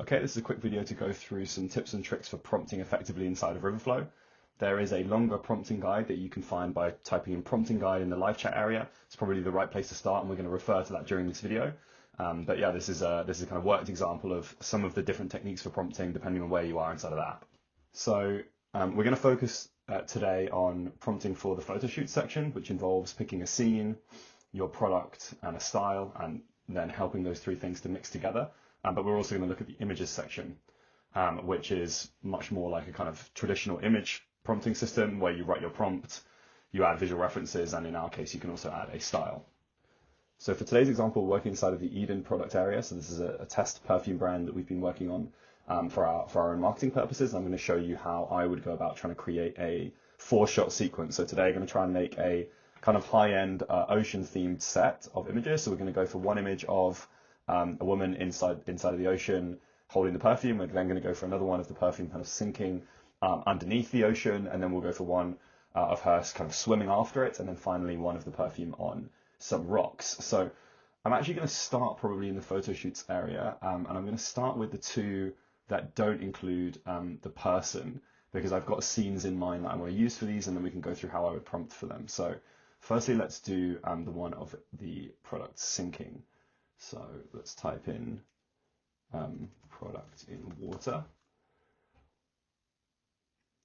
Okay, this is a quick video to go through some tips and tricks for prompting effectively inside of Riverflow. There is a longer prompting guide that you can find by typing in prompting guide in the live chat area. It's probably the right place to start, and we're going to refer to that during this video. But yeah, this is a kind of worked example of some of the different techniques for prompting depending on where you are inside of the app. So we're going to focus today on prompting for the Photoshoots section, which involves picking a scene, your product, and a style, and then helping those three things to mix together. But we're also going to look at the images section, which is much more like a kind of traditional image prompting system where you write your prompt, you add visual references, and in our case, you can also add a style. So for today's example, we're working inside of the Eden product area. So this is a test perfume brand that we've been working on for our own marketing purposes. I'm going to show you how I would go about trying to create a 4-shot sequence. So today I'm going to try and make a kind of high-end ocean themed set of images. So we're going to go for one image of a woman inside of the ocean holding the perfume. We're then going to go for another one of the perfume kind of sinking underneath the ocean, and then we'll go for one of her kind of swimming after it, and then finally one of the perfume on some rocks. So I'm actually going to start probably in the photo shoots area, and I'm going to start with the two that don't include the person, because I've got scenes in mind that I want to use for these, and then we can go through how I would prompt for them. So firstly, let's do the one of the product sinking. So let's type in product in water.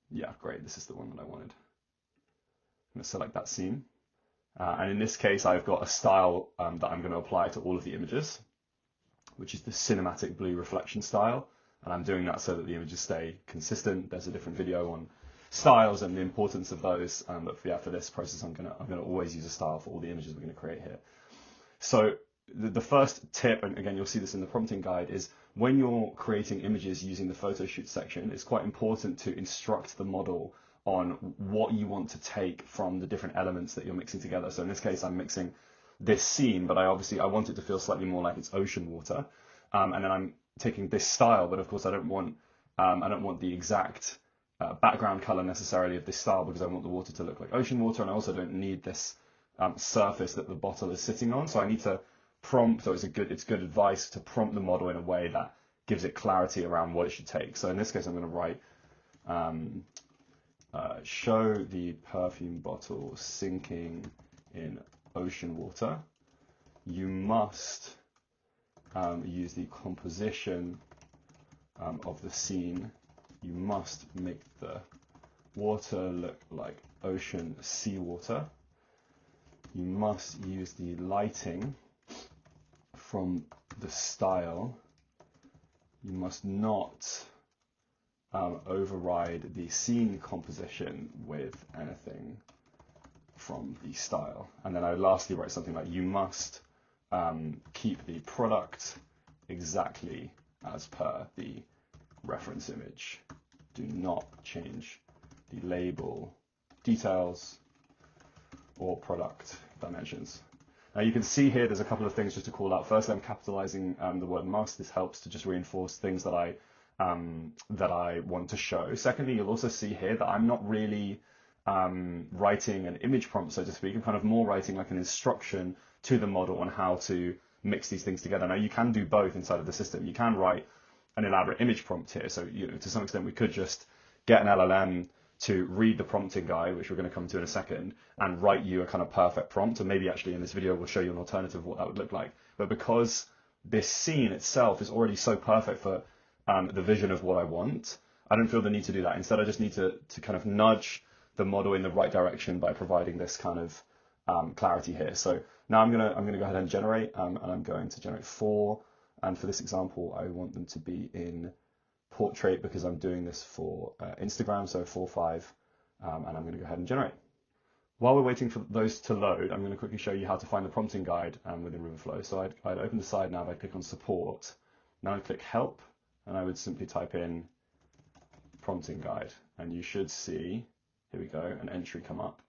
Yeah, great. This is the one that I wanted. I'm going to select that scene. And in this case, I've got a style that I'm going to apply to all of the images, which is the cinematic blue reflection style. And I'm doing that so that the images stay consistent. There's a different video on styles and the importance of those. But yeah, for this process, I'm going to always use a style for all the images we're going to create here. So the first tip, and again, you'll see this in the prompting guide, is when you're creating images using the photo shoot section, it's quite important to instruct the model on what you want to take from the different elements that you're mixing together. So in this case, I'm mixing this scene, but I want it to feel slightly more like it's ocean water. And then I'm taking this style, but of course I don't want the exact background color necessarily of this style, because I want the water to look like ocean water, and I also don't need this surface that the bottle is sitting on. So I need to prompt, so it's good advice to prompt the model in a way that gives it clarity around what it should take. So in this case, I'm going to write show the perfume bottle sinking in ocean water. You must use the composition of the scene. You must make the water look like ocean seawater. You must use the lighting from the style. You must not override the scene composition with anything from the style. And then I would lastly write something like, you must keep the product exactly as per the reference image. Do not change the label, details, or product dimensions. Now you can see here there's a couple of things just to call out. Firstly, I'm capitalizing the word must. This helps to just reinforce things that I want to show. Secondly, you'll also see here that I'm not really writing an image prompt, so to speak. I'm kind of more writing like an instruction to the model on how to mix these things together. Now you can do both inside of the system. You can write an elaborate image prompt here. So to some extent, we could just get an LLM to read the prompting guide, which we're going to come to in a second, and write you a kind of perfect prompt. And maybe actually in this video, we'll show you an alternative of what that would look like. But because this scene itself is already so perfect for the vision of what I want, I don't feel the need to do that. Instead, I just need to kind of nudge the model in the right direction by providing this kind of clarity here. So now I'm gonna go ahead and generate, and I'm going to generate 4. And for this example, I want them to be in portrait because I'm doing this for Instagram, so 4:5, and I'm going to go ahead and generate. While we're waiting for those to load, I'm going to quickly show you how to find the prompting guide within Riverflow. So I'd open the side nav, I'd click on support, now I'd click help, and I would simply type in prompting guide, and you should see, here we go, an entry come up.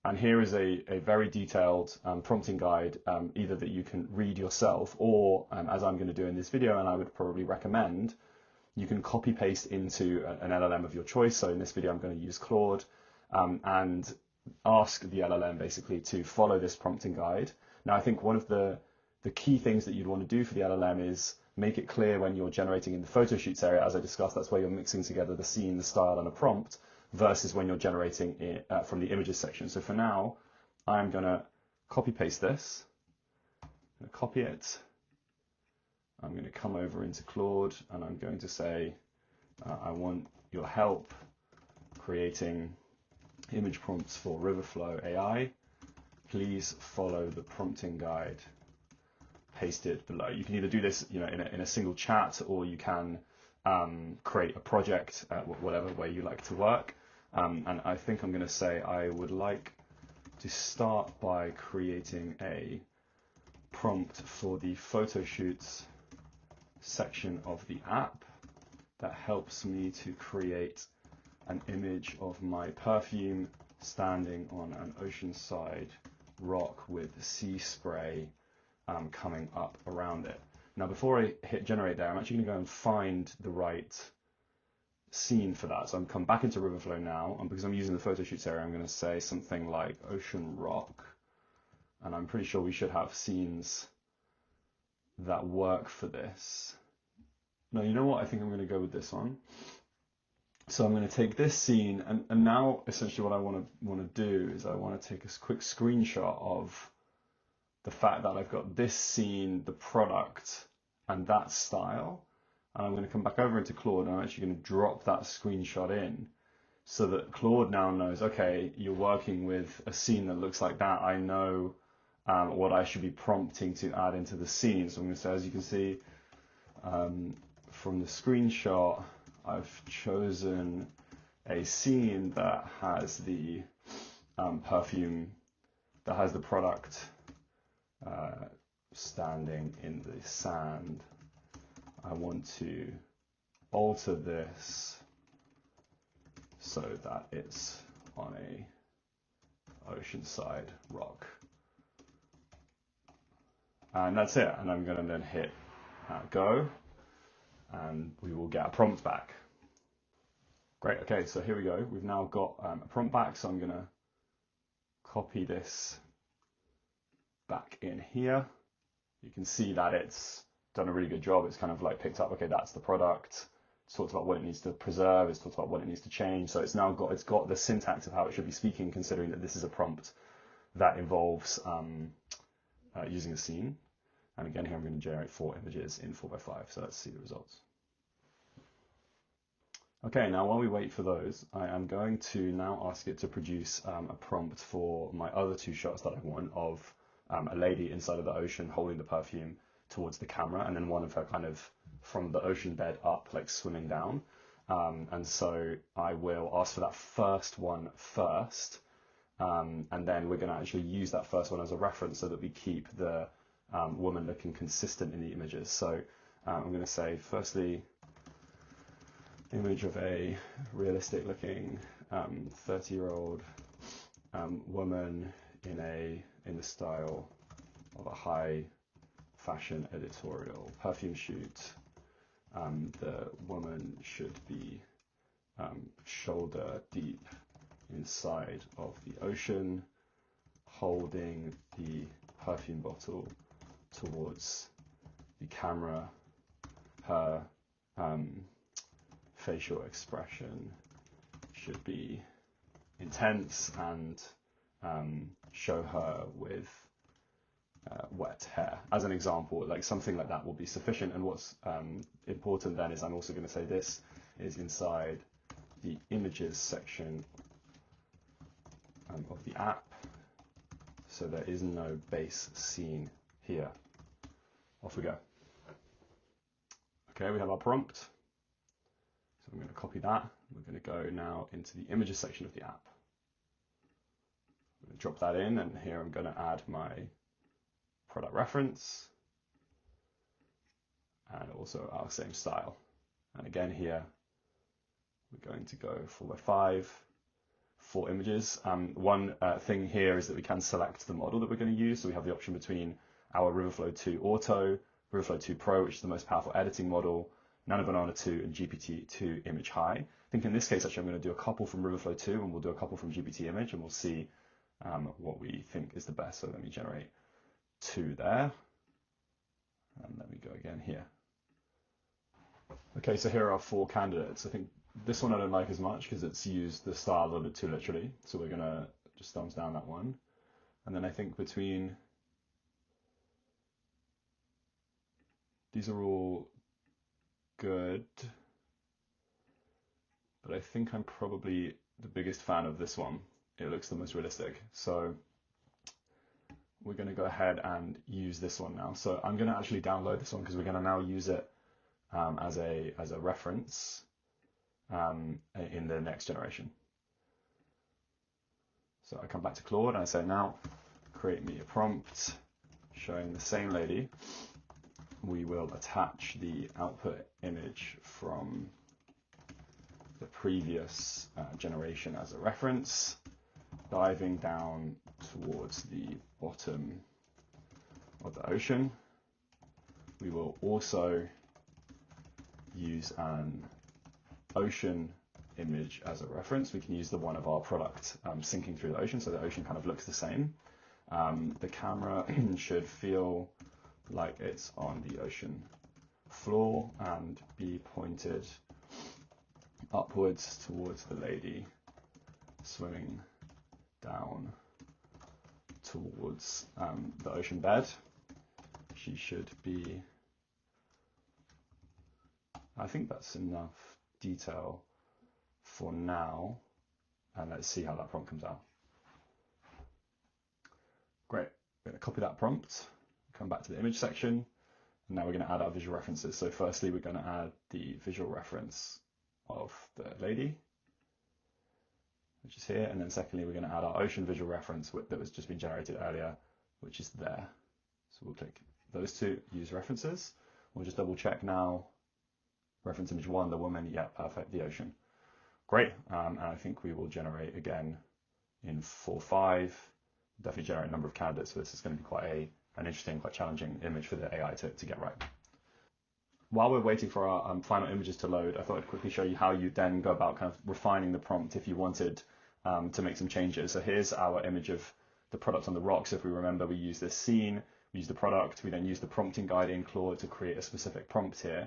And here is a very detailed prompting guide, either that you can read yourself, or as I'm going to do in this video, and I would probably recommend, you can copy paste into an LLM of your choice. So in this video, I'm going to use Claude and ask the LLM basically to follow this prompting guide. Now, I think one of the key things that you'd want to do for the LLM is make it clear when you're generating in the Photoshoots area, as I discussed, that's where you're mixing together the scene, the style, and a prompt, versus when you're generating it from the images section. So for now, I'm going to copy paste this. I'm going to copy it. I'm going to come over into Claude, and I'm going to say, I want your help creating image prompts for Riverflow AI. Please follow the prompting guide pasted below. You can either do this, in a single chat, or you can create a project, whatever way you like to work. And I think I'm going to say I would like to start by creating a prompt for the Photoshoots section of the app that helps me to create an image of my perfume standing on an oceanside rock with sea spray coming up around it. Now, before I hit generate there, I'm actually going to go and find the right scene for that. So I'm come back into Riverflow now, and because I'm using the Photoshoots area, I'm going to say something like ocean rock, and I'm pretty sure we should have scenes that work for this. No, you know what? I think I'm going to go with this one. So I'm going to take this scene, and now essentially what I want to do is I want to take a quick screenshot of the fact that I've got this scene, the product, and that style. And I'm going to come back over into Claude, and I'm actually going to drop that screenshot in so that Claude now knows, okay, you're working with a scene that looks like that. I know what I should be prompting to add into the scene. So I'm going to say, as you can see from the screenshot, I've chosen a scene that has the perfume, that has the product standing in the sand. I want to alter this so that it's on a oceanside rock. And that's it. And I'm going to then hit go, and we will get a prompt back. Great. Okay, so here we go. We've now got a prompt back. So I'm going to copy this back in here. You can see that it's done a really good job. It's kind of like picked up, okay, that's the product. It's talked about what it needs to preserve. It's talked about what it needs to change. So it's now got the syntax of how it should be speaking, considering that this is a prompt that involves using a scene. And again, here I'm going to generate 4 images in 4x5. So let's see the results. Okay, now while we wait for those, I am going to now ask it to produce a prompt for my other 2 shots that I want of a lady inside of the ocean holding the perfume towards the camera, and then one of her kind of from the ocean bed up, like swimming down. And so I will ask for that first one first, and then we're going to actually use that first one as a reference so that we keep the woman looking consistent in the images. So I'm going to say, firstly, image of a realistic looking 30-year-old woman in the style of a high fashion editorial perfume shoot. The woman should be shoulder deep inside of the ocean, holding the perfume bottle towards the camera. Her facial expression should be intense and show her with wet hair. As an example, like something like that will be sufficient. And what's important then is I'm also going to say this is inside the images section of the app. So there is no base scene here. Off we go. Okay, we have our prompt. So I'm going to copy that. We're going to go now into the images section of the app. I'm going to drop that in, and here I'm going to add my product reference and also our same style. And again here, we're going to go 4x5, 4 images. One thing here is that we can select the model that we're going to use. So we have the option between our Riverflow 2 Auto, Riverflow 2 Pro, which is the most powerful editing model, Nano Banana 2, and GPT-2 Image High. I think in this case, actually, I'm going to do a couple from Riverflow 2, and we'll do a couple from GPT Image, and we'll see what we think is the best. So let me generate 2 there, and let me go again here. Okay, so here are 4 candidates. I think this one I don't like as much because it's used the style a little bit too literally. So we're gonna just thumbs down that one. And then I think between, these are all good, but I think I'm probably the biggest fan of this one. It looks the most realistic. So we're going to go ahead and use this one now. So I'm going to actually download this one because we're going to now use it as a reference in the next generation. So I come back to Claude and I say, now create me a prompt showing the same lady. We will attach the output image from the previous generation as a reference, diving down towards the bottom of the ocean. We will also use an ocean image as a reference. We can use the one of our product sinking through the ocean, so the ocean kind of looks the same. The camera should feel like it's on the ocean floor and be pointed upwards towards the lady swimming down towards the ocean bed. She should be, I think that's enough detail for now, and let's see how that prompt comes out. Great, we're going to copy that prompt, come back to the image section, and now we're going to add our visual references. So firstly, we're going to add the visual reference of the lady, which is here, and then secondly, we're going to add our ocean visual reference that was just been generated earlier, which is there. So we'll click those two, use references. We'll just double check now. Reference image 1, the woman, yeah, perfect, the ocean. Great, and I think we will generate again in 4.5, definitely generate a number of candidates, so this is going to be quite an interesting, quite challenging image for the AI to get right. While we're waiting for our final images to load, I thought I'd quickly show you how you then go about kind of refining the prompt if you wanted to make some changes. So here's our image of the product on the rocks. If we remember, we use this scene, we use the product, we then use the prompting guide in Claude to create a specific prompt here.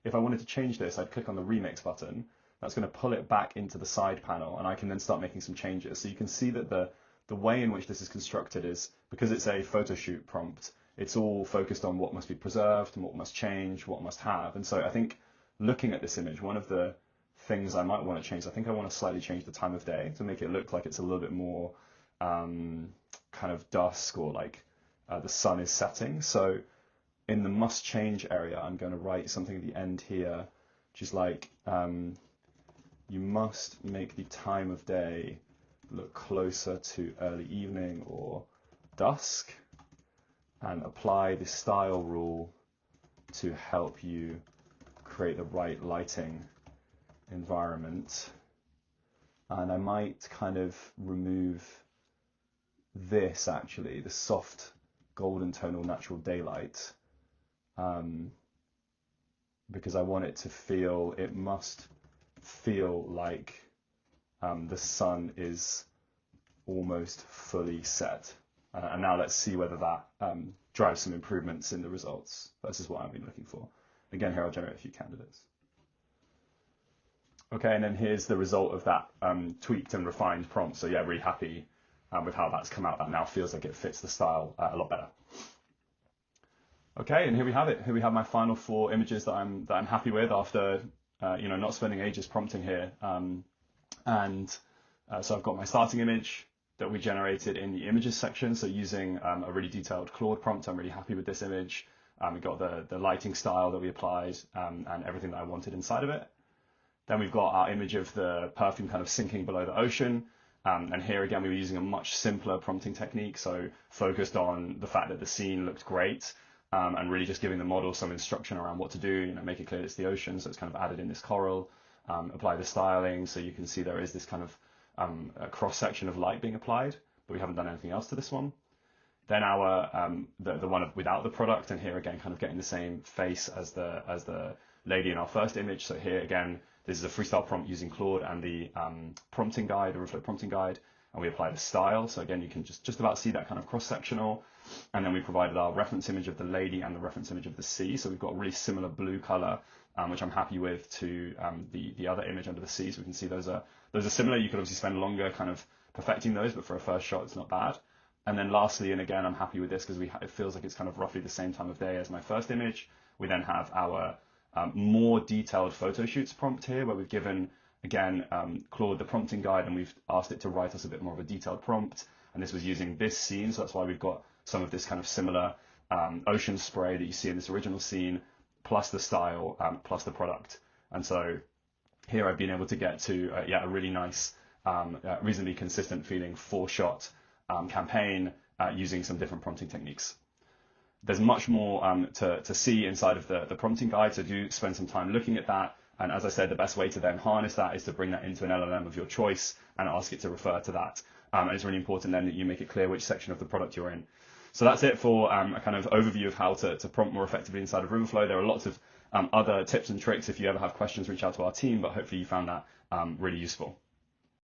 If I wanted to change this, I'd click on the remix button. That's going to pull it back into the side panel, and I can then start making some changes. So you can see that the way in which this is constructed is, because it's a photo shoot prompt, it's all focused on what must be preserved and what must change, what must have. And so I think looking at this image, one of the things I might want to change, I think I want to slightly change the time of day to make it look like it's a little bit more kind of dusk, or like the sun is setting. So in the must change area, I'm going to write something at the end here, which is like, you must make the time of day look closer to early evening or dusk, and apply the style rule to help you create the right lighting environment. And I might kind of remove this, actually, the soft golden tonal natural daylight, because I want it to feel, it must feel like the sun is almost fully set. And now let's see whether that drives some improvements in the results. This is what I've been looking for. Again, here I'll generate a few candidates. Okay, and then here's the result of that tweaked and refined prompt. So yeah, really happy with how that's come out. That now feels like it fits the style a lot better. Okay, and here we have it. Here we have my final 4 images that I'm happy with after not spending ages prompting here. So I've got my starting image that we generated in the images section. So using a really detailed Claude prompt, I'm really happy with this image. We got the lighting style that we applied and everything that I wanted inside of it. Then we've got our image of the perfume kind of sinking below the ocean. And here again, we were using a much simpler prompting technique. So focused on the fact that the scene looked great and really just giving the model some instruction around what to do, make it clear it's the ocean. So it's kind of added in this coral, apply the styling. So you can see there is this kind of a cross section of light being applied, but we haven't done anything else to this one. Then our the one without the product, and here again kind of getting the same face as the lady in our first image. So here again, this is a freestyle prompt using Claude and the prompting guide, the Riverflow prompting guide, and we apply the style. So again, you can just about see that kind of cross sectional. And then we provided our reference image of the lady and the reference image of the sea. So we've got a really similar blue color which I'm happy with, to the other image under the sea. So we can see those are similar. You could obviously spend longer kind of perfecting those, but for a first shot, it's not bad. And then lastly, and again, I'm happy with this because it feels like it's kind of roughly the same time of day as my first image. We then have our more detailed photo shoots prompt here, where we've given, again, Claude the prompting guide, and we've asked it to write us a bit more of a detailed prompt. And this was using this scene, so that's why we've got some of this kind of similar ocean spray that you see in this original scene, plus the style, plus the product. And so here I've been able to get to a really nice, reasonably consistent feeling 4-shot campaign using some different prompting techniques. There's much more to see inside of the prompting guide, so do spend some time looking at that. And as I said, the best way to then harness that is to bring that into an LLM of your choice and ask it to refer to that. And it's really important then that you make it clear which section of the product you're in. So that's it for a kind of overview of how to prompt more effectively inside of Riverflow. There are lots of other tips and tricks. If you ever have questions, reach out to our team, but hopefully you found that really useful.